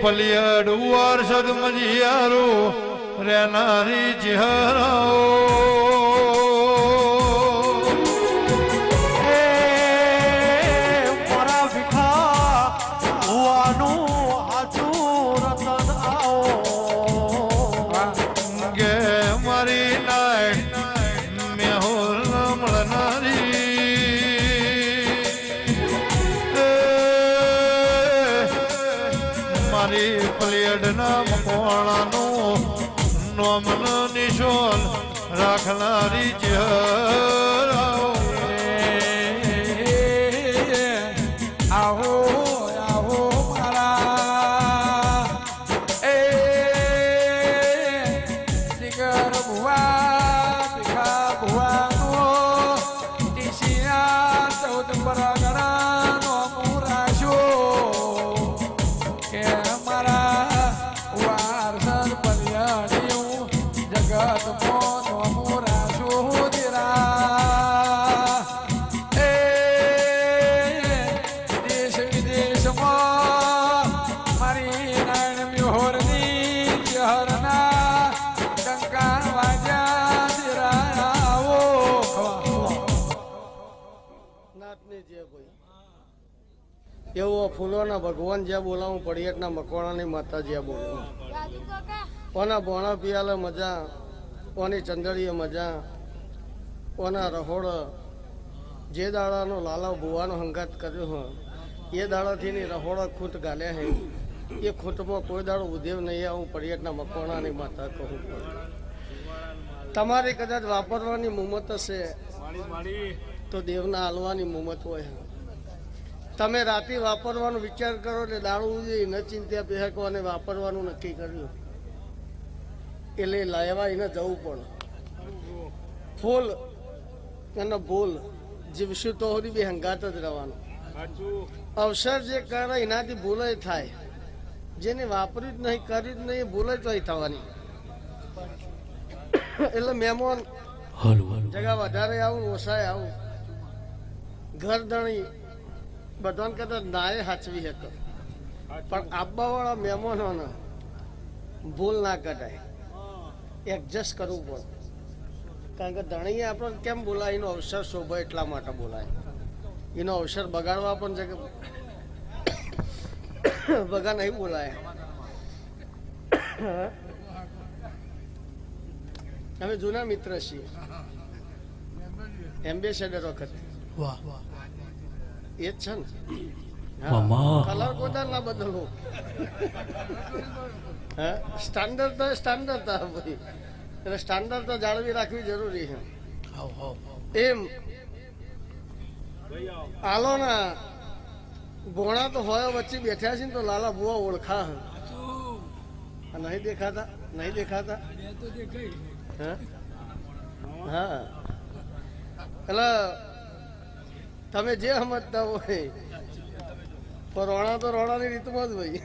પલિયડ વારસદ મજિયારો રેનારી ચહેરાઓ નોમન નિશોન રાખનારી ચહેરાઓ આવો આવો મારા શિખર ભુવા શિખા ભુવાનો ટીસિયા 14 પરગણાનો મુરાશો કે મારા વારસદ પલ્યાડિયું જગત મોનો મુરાશો દીરા એ દેશ વિદેશમાં મારી નાણ મ્યોહરની ચહરના ડંકા વાગ્યા દીરાઓ નાથને જે કોઈ એવો ફૂલોના ભગવાન જ્યાં બોલાવું પડિયાટના મકવાણાની માતા જ્યાં બોલાવું ઓના બોણા પિયાલે મજા ઓની ચંદડીએ મજા ઓના રહોડ જે દાડાનો લાલા ભુવાનો હંગાત કર્યો હોય એ દાડાથી ની રહોડા ખૂટ ગાલ્યા હે એ ખૂટમાં કોઈ દાડો ઉદેવ નહીં આવું પડિયાટના મકવાણાની માતા કહું તમારી કદાચ વાપરવાની મુમત હશે તો દેવના હાલવાની મુમત હોય તમે રાતે વાપરવાનો વિચાર કરો એટલે દાડું ન ચિંત્યા પહેકો અને વાપરવાનું નક્કી કર્યું એટલે લાવવા એને જવું પડે ફૂલ અને બોલ જીવશું તો સુધી બી હંગાત જ રહેવાનું અવસર જે કરે એનાથી ભૂલે થાય જેને વાપર્યું જ નહીં કર્યું જ નહીં ભૂલે તો થવાની એટલે મહેમાન જગા વધારે આવું ઓછાય આવું ઘર ધણી બધાને કદાચ નાય હાચવી શકે પણ આવવાવાળા મહેમાનોને ભૂલ ના કરાય એડજસ્ટ કરવું પડે કારણ કે ધણીએ આપણને કેમ બોલાય એનો અવસર શોભે એટલા માટે બોલાય એનો અવસર બગાડવા પણ છે કે બગા નહીં બોલાય અમે જૂના મિત્ર છીએ એમ્બેસેડર વખત એ જ છે ને કલર કોદાર ના બદલો સ્ટાન્ડર્ડ તો સ્ટાન્ડર્ડ ભાઈ એટલે સ્ટાન્ડર્ડ તો જાળવી રાખવી જરૂરી છે એમ આલો ના ભોણા તો હોય વચ્ચે બેઠ્યા છે ને તો લાલા બુઆ ઓળખા નહીં દેખાતા નહીં દેખાતા હા એટલે તમે જે સમજતા હોય પણ રોણા તો રોણાની રીતમાં જ ભાઈ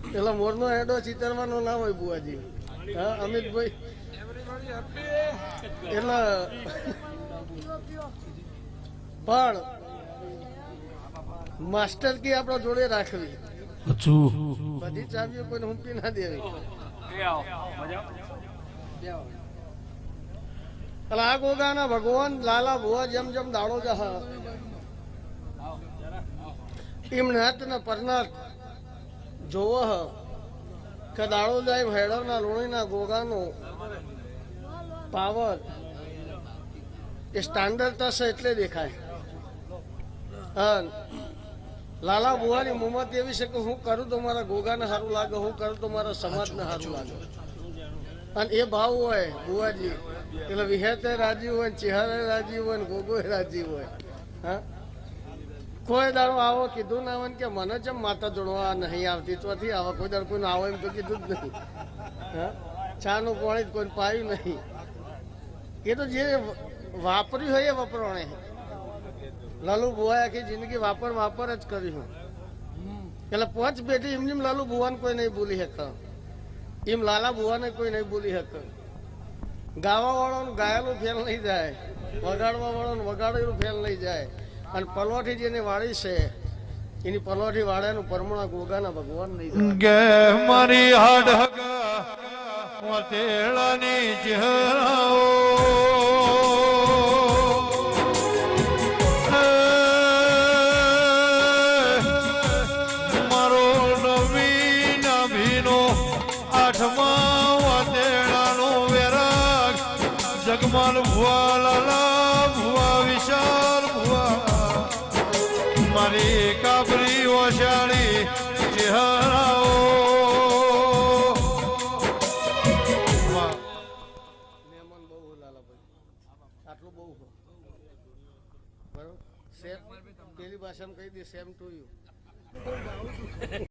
એટલે મોરનો હેડો ચિતરવાનો ના હોય બુઆજી હા અમિતભાઈ એટલે પણ માસ્ટર કી આપણા જોડે રાખવી બધી ચાવીઓ કોઈને હુંપી ના દેવી એટલે આ ગોગાના ભગવાન લાલા ભુવા જેમ જેમ દાડો જહા એમ નાત ને પરનાથ જોવો કે દાડો જાય ભેડવના લોણીના ગોગાનો પાવર એ સ્ટાન્ડર્ડ થશે એટલે દેખાય લાલા બુવાની મુમત એવી છે કે હું કરું તો મારા ગોગાને સારું લાગે હું કરું તો મારા સમાજને સારું લાગે અને એ ભાવ હોય બુવાજી એટલે વિહેતે રાજી હોય ચહેરે રાજી હોય ને ગોગો રાજી હોય હા કોઈ દાડો આવો કીધું ના હોય કે મને જેમ માતા જોડવા નહીં આવતી તોથી આવા કોઈ દાડો કોઈને આવો એમ તો કીધું જ નહીં હા ચાનું પાણી કોઈ પાયું નહીં એ તો જે વાપર્યું હોય એ વપરાણે લાલુ બુવાએ આખી જિંદગી વાપર જ કર્યું એટલે 5 પેઢી એમ લાલુ બુવાને કોઈ નહીં બોલી શકતા એમ લાલા બુવાને કોઈ નહીં બોલી શકે ગાવા વાળાનું ગાયેલું ફેલ નહીં જાય વગાડવા વાળાનું વગાડેલું ફેલ નહીં જાય અને પલોઠી જેની વાળી છે એની પલોઠી વાળાનું પરમણા ગોગાના ભગવાન નહીં જવા. ગે મારી હાડકા વતેડાની ચહેરાઓ મારો નવીન ભીનો આઠમા વતેડાનો વેરાગ જગમાલ ભુવા લાલા ભુવા વિશાલ ભુવા મારી કાબરી ઓશાળી ચહેરાઓ મહેમાન બહુ હો લાલાભાઈ, આટલું બહુ હો. બરોબર સેમ પેલી ભાષામાં કહી દે સેમ ટુ યુ.